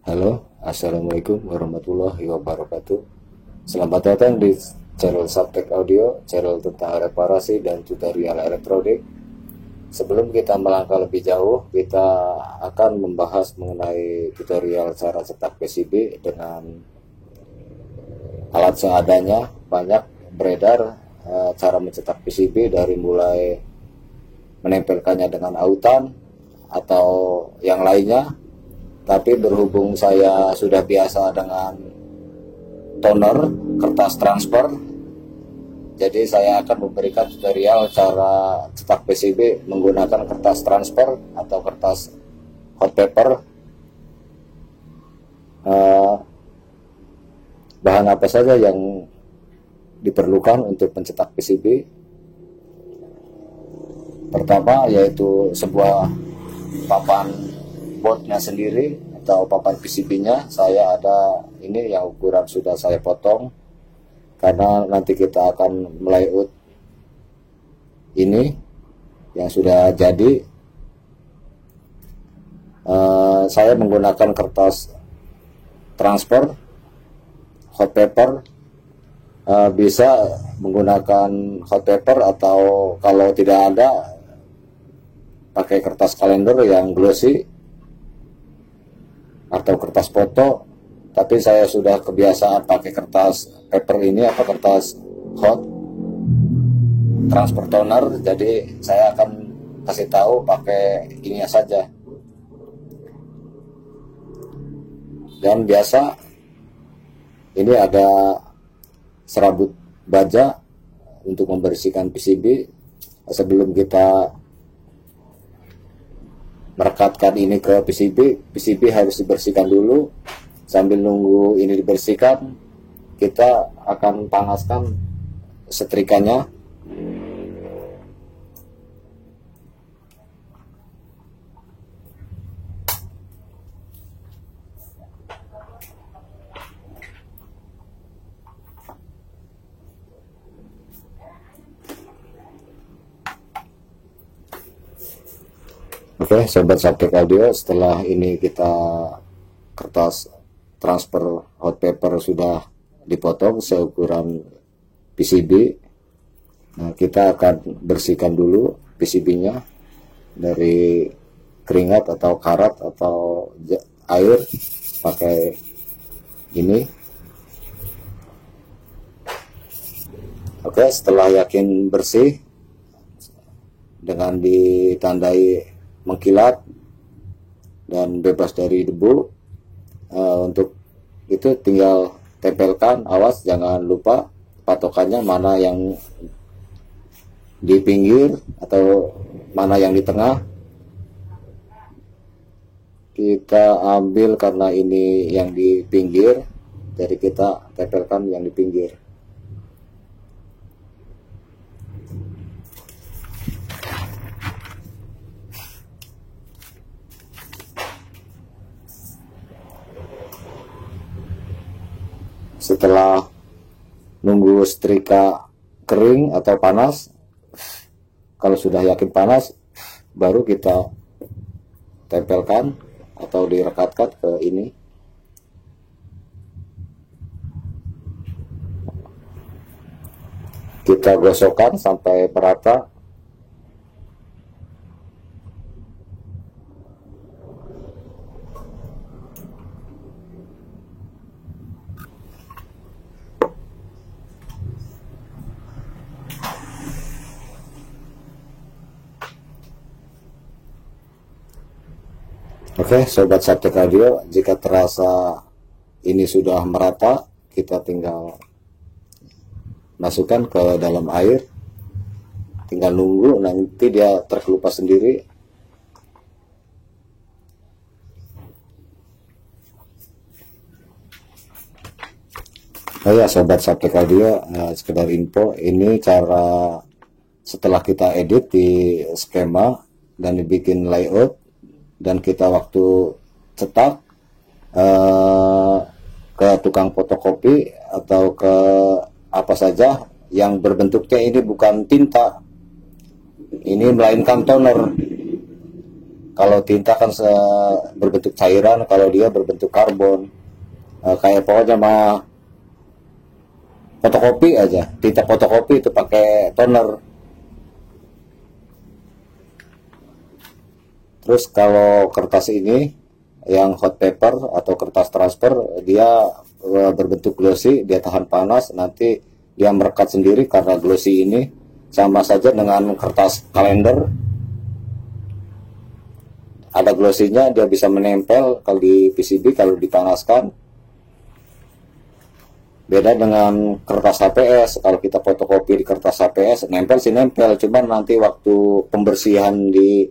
Halo, Assalamualaikum warahmatullahi wabarakatuh. Selamat datang di channel Subtek Audio, channel tentang reparasi dan tutorial elektronik. Sebelum kita melangkah lebih jauh, kita akan membahas mengenai tutorial cara cetak PCB dengan alat seadanya. Banyak beredar cara mencetak PCB dari mulai menempelkannya dengan autan atau yang lainnya. Tapi berhubung saya sudah biasa dengan toner kertas transfer, jadi saya akan memberikan tutorial cara cetak PCB menggunakan kertas transfer atau kertas hot paper. Bahan apa saja yang diperlukan untuk mencetak PCB? Pertama yaitu sebuah papan boardnya sendiri atau papan PCB-nya. Saya ada ini yang ukuran sudah saya potong karena nanti kita akan melayout ini yang sudah jadi. Saya menggunakan kertas transfer hot paper. Bisa menggunakan hot paper atau kalau tidak ada pakai kertas kalender yang glossy atau kertas foto, tapi saya sudah kebiasaan pakai kertas paper ini, kertas hot transfer toner, jadi saya akan kasih tahu pakai ininya saja. Dan biasa ini ada serabut baja untuk membersihkan PCB. Sebelum kita merekatkan ini ke PCB harus dibersihkan dulu. Sambil nunggu ini dibersihkan, kita akan panaskan setrikanya. Oke, sobat Subtek Audio, setelah ini kita kertas transfer hot paper sudah dipotong seukuran PCB. Nah, kita akan bersihkan dulu PCB-nya dari keringat atau karat atau air pakai ini. Oke, setelah yakin bersih dengan ditandai mengkilat dan bebas dari debu, untuk itu tinggal tempelkan. Awas jangan lupa patokannya mana yang di pinggir atau mana yang di tengah. Kita ambil karena ini yang di pinggir, jadi kita tempelkan yang di pinggir. Setelah nunggu setrika kering atau panas, kalau sudah yakin panas, baru kita tempelkan atau direkatkan ke ini. Kita gosokkan sampai merata. Oke, sobat Subtek Audio, jika terasa ini sudah merata, kita tinggal masukkan ke dalam air, tinggal nunggu nanti dia terkelupas sendiri. Oh ya, sobat Subtek Audio, sekedar info, ini cara setelah kita edit di skema dan dibikin layout, dan kita waktu cetak ke tukang fotokopi atau ke apa saja yang berbentuknya ini bukan tinta, ini melainkan toner. Kalau tinta kan berbentuk cairan, kalau dia berbentuk karbon. Kayak pokoknya mah fotokopi aja, tinta fotokopi itu pakai toner. Terus kalau kertas ini yang hot paper atau kertas transfer, dia berbentuk glossy, dia tahan panas, nanti dia merekat sendiri karena glossy ini. Sama saja dengan kertas kalender, ada glossinya, dia bisa menempel kalau di PCB kalau dipanaskan. Beda dengan kertas HPS, kalau kita fotokopi di kertas HPS, nempel sih nempel, cuman nanti waktu pembersihan di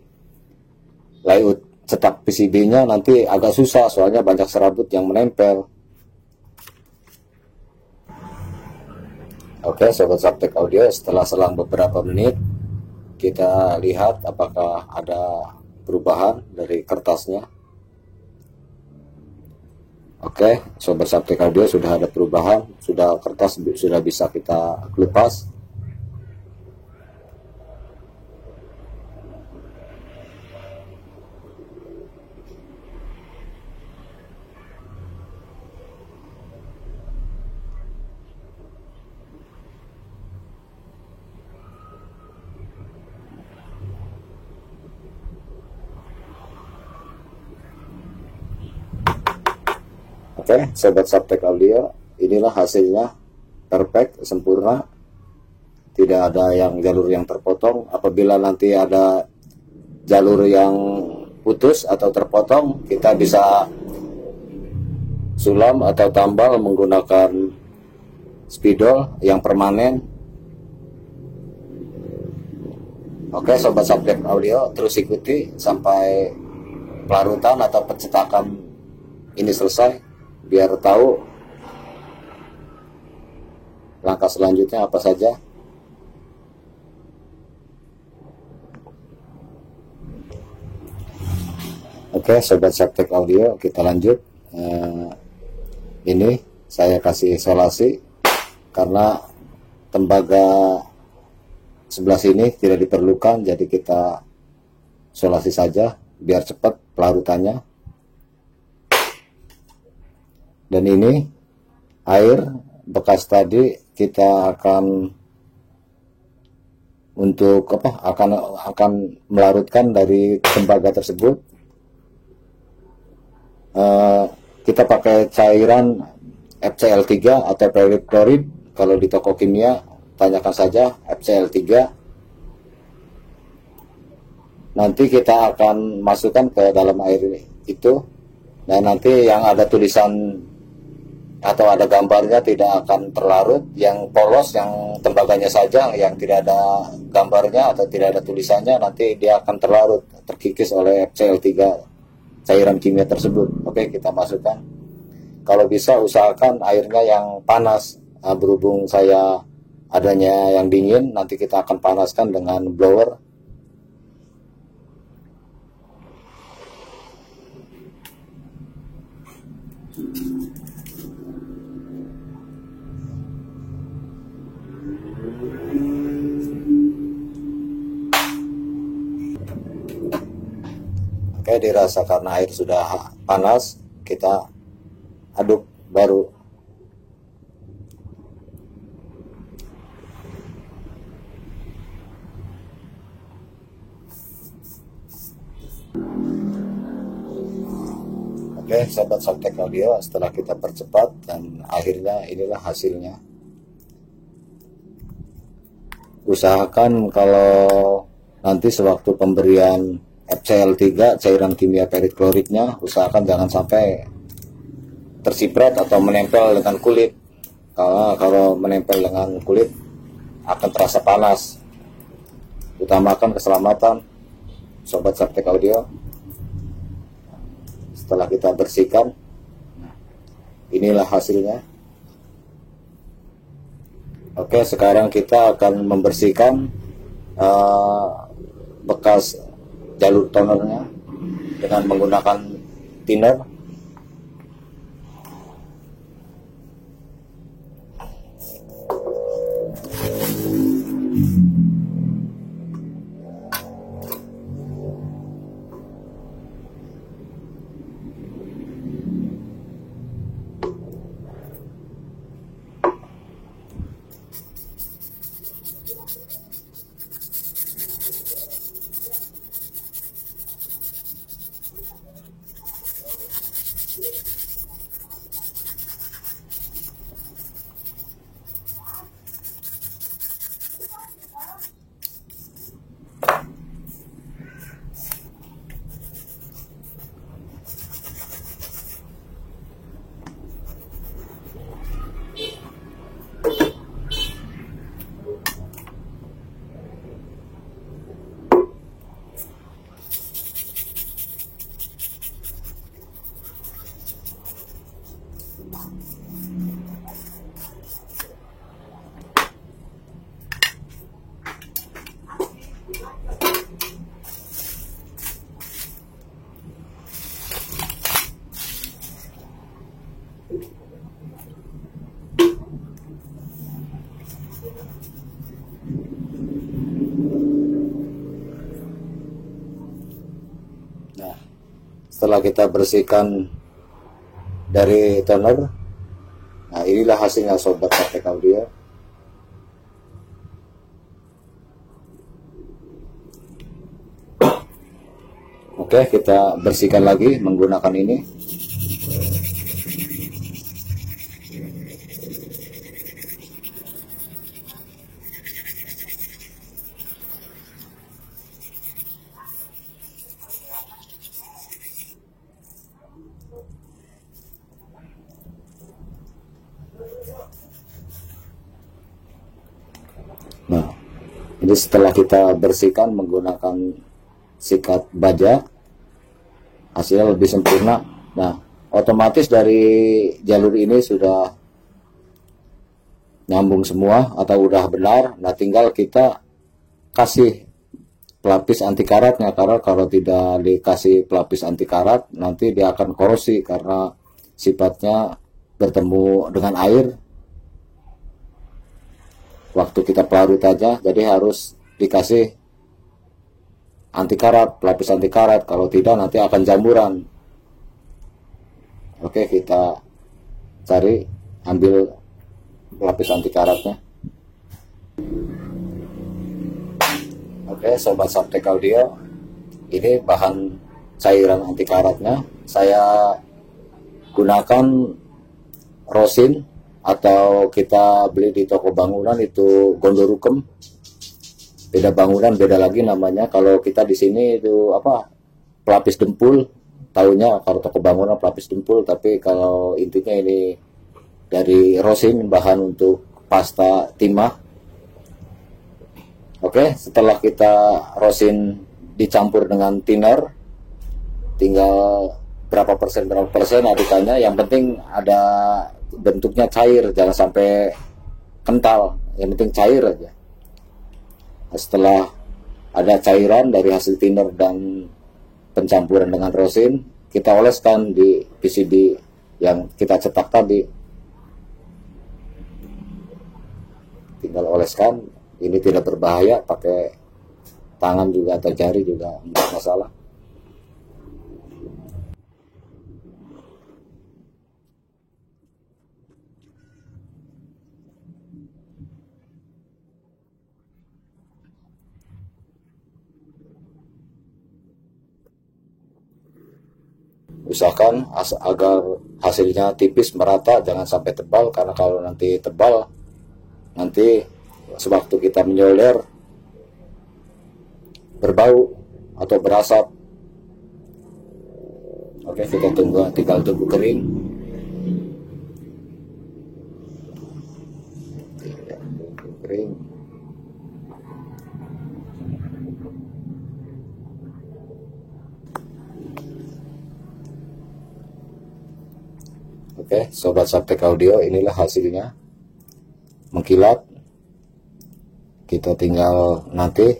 layout cetak PCB-nya nanti agak susah, soalnya banyak serabut yang menempel. Oke sobat Subtek Audio, setelah selang beberapa menit kita lihat apakah ada perubahan dari kertasnya. Oke, sobat Subtek Audio, sudah ada perubahan, sudah kertas sudah bisa kita lepas. Oke, sobat Subtek Audio, inilah hasilnya, perfect, sempurna, tidak ada yang jalur yang terpotong. Apabila nanti ada jalur yang putus atau terpotong, kita bisa sulam atau tambal menggunakan spidol yang permanen. Oke sobat Subtek Audio, terus ikuti sampai pelarutan atau pencetakan ini selesai, biar tahu langkah selanjutnya apa saja. Oke sobat Subtek Audio, kita lanjut. Ini saya kasih isolasi karena tembaga sebelah sini tidak diperlukan, jadi kita isolasi saja biar cepat pelarutannya. Dan ini air bekas tadi kita akan akan melarutkan dari tembaga tersebut. Kita pakai cairan FCl3 atau periklorid. Kalau di toko kimia tanyakan saja FCl3. Nanti kita akan masukkan ke dalam air itu, dan nanti yang ada tulisan atau ada gambarnya tidak akan terlarut. Yang polos, yang tembaganya saja, yang tidak ada gambarnya atau tidak ada tulisannya, nanti dia akan terlarut, terkikis oleh FCl3 cairan kimia tersebut. Oke, kita masukkan. Kalau bisa usahakan airnya yang panas. Berhubung saya adanya yang dingin, nanti kita akan panaskan dengan blower. Oke, dirasa karena air sudah panas, kita aduk baru. Oke sobat Subtek Audio, setelah kita percepat dan akhirnya inilah hasilnya. Usahakan kalau nanti sewaktu pemberian FCl3 cairan kimia perikloridnya, usahakan jangan sampai tersiprat atau menempel dengan kulit. Kalau menempel dengan kulit akan terasa panas. Utamakan keselamatan sobat Subtek Audio. Setelah kita bersihkan, inilah hasilnya. Oke, sekarang kita akan membersihkan bekas jalur tonernya dengan menggunakan thinner. setelah kita bersihkan dari toner. Nah, inilah hasilnya sobat Saptek Audio. Oke, kita bersihkan lagi menggunakan ini. Nah, ini setelah kita bersihkan menggunakan sikat baja, hasilnya lebih sempurna. Nah, otomatis dari jalur ini sudah nyambung semua atau udah benar. Nah, tinggal kita kasih pelapis anti karatnya, karena kalau tidak dikasih pelapis anti karat nanti dia akan korosi karena sifatnya bertemu dengan air waktu kita pelarut aja. Jadi harus dikasih anti karat, pelapis anti karat, kalau tidak nanti akan jamburan. Oke, kita cari, ambil pelapis anti karatnya. Oke, sobat Saptek Audio, ini bahan cairan anti karatnya. Saya gunakan rosin, atau kita beli di toko bangunan itu Gondorukem. Beda bangunan, beda lagi namanya. Kalau kita di sini itu apa, pelapis dempul, tahunya kalau toko bangunan pelapis dempul, tapi kalau intinya ini dari rosin, bahan untuk pasta timah. Oke, setelah kita rosin dicampur dengan thinner, tinggal berapa persen adikannya, yang penting ada bentuknya cair, jangan sampai kental, yang penting cair aja. Nah, setelah ada cairan dari hasil thinner dan pencampuran dengan rosin, kita oleskan di PCB yang kita cetak tadi. Tinggal oleskan, ini tidak berbahaya, pakai tangan juga atau jari juga tidak masalah. Usahakan agar hasilnya tipis merata, jangan sampai tebal, karena kalau nanti tebal, nanti sewaktu kita menyolder berbau atau berasap. Oke, kita tinggal tunggu kering. Oke, sobat Saptek Audio, inilah hasilnya mengkilat. Kita tinggal nanti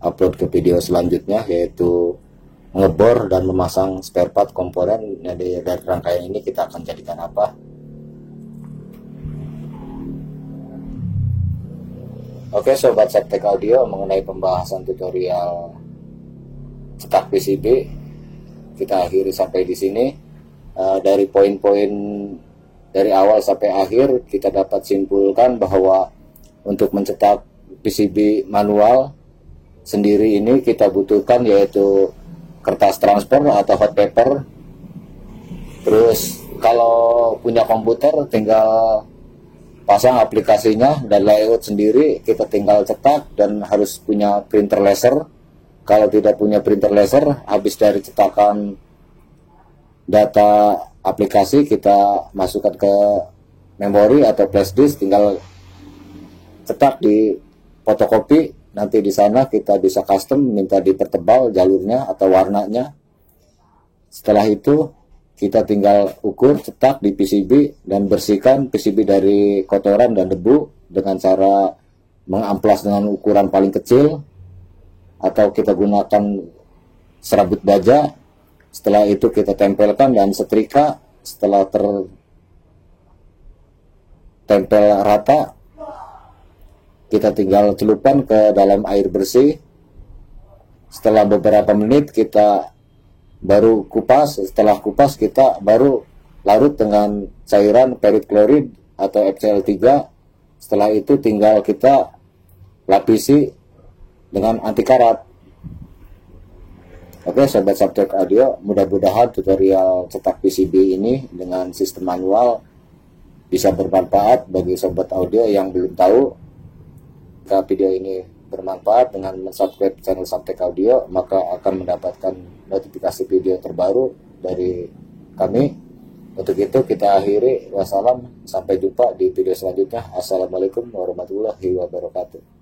upload ke video selanjutnya, yaitu ngebor dan memasang spare part komponen dari rangkaian ini. Kita akan jadikan apa. Oke, sobat Saptek Audio, mengenai pembahasan tutorial cetak PCB kita akhiri sampai di sini. Dari poin-poin dari awal sampai akhir kita dapat simpulkan bahwa untuk mencetak PCB manual sendiri ini kita butuhkan yaitu kertas transfer atau hot paper. Terus kalau punya komputer tinggal pasang aplikasinya dan layout sendiri, kita tinggal cetak, dan harus punya printer laser. Kalau tidak punya printer laser, habis dari cetakan data aplikasi kita masukkan ke memori atau flash disk, tinggal cetak di fotokopi. Nanti di sana kita bisa custom, minta dipertebal jalurnya atau warnanya. Setelah itu kita tinggal ukur, cetak di PCB, dan bersihkan PCB dari kotoran dan debu dengan cara mengamplas dengan ukuran paling kecil, atau kita gunakan serabut baja. Setelah itu kita tempelkan dan setrika. Setelah tertempel rata, kita tinggal celupkan ke dalam air bersih. Setelah beberapa menit kita baru kupas. Setelah kupas kita baru larut dengan cairan perit atau FCL3. Setelah itu tinggal kita lapisi dengan anti karat. Oke sobat Subtek Audio, mudah-mudahan tutorial cetak PCB ini dengan sistem manual bisa bermanfaat bagi sobat audio yang belum tahu. Jika video ini bermanfaat dengan subscribe channel Subtek Audio, maka akan mendapatkan notifikasi video terbaru dari kami. Untuk itu kita akhiri. Wassalam, sampai jumpa di video selanjutnya. Assalamualaikum warahmatullahi wabarakatuh.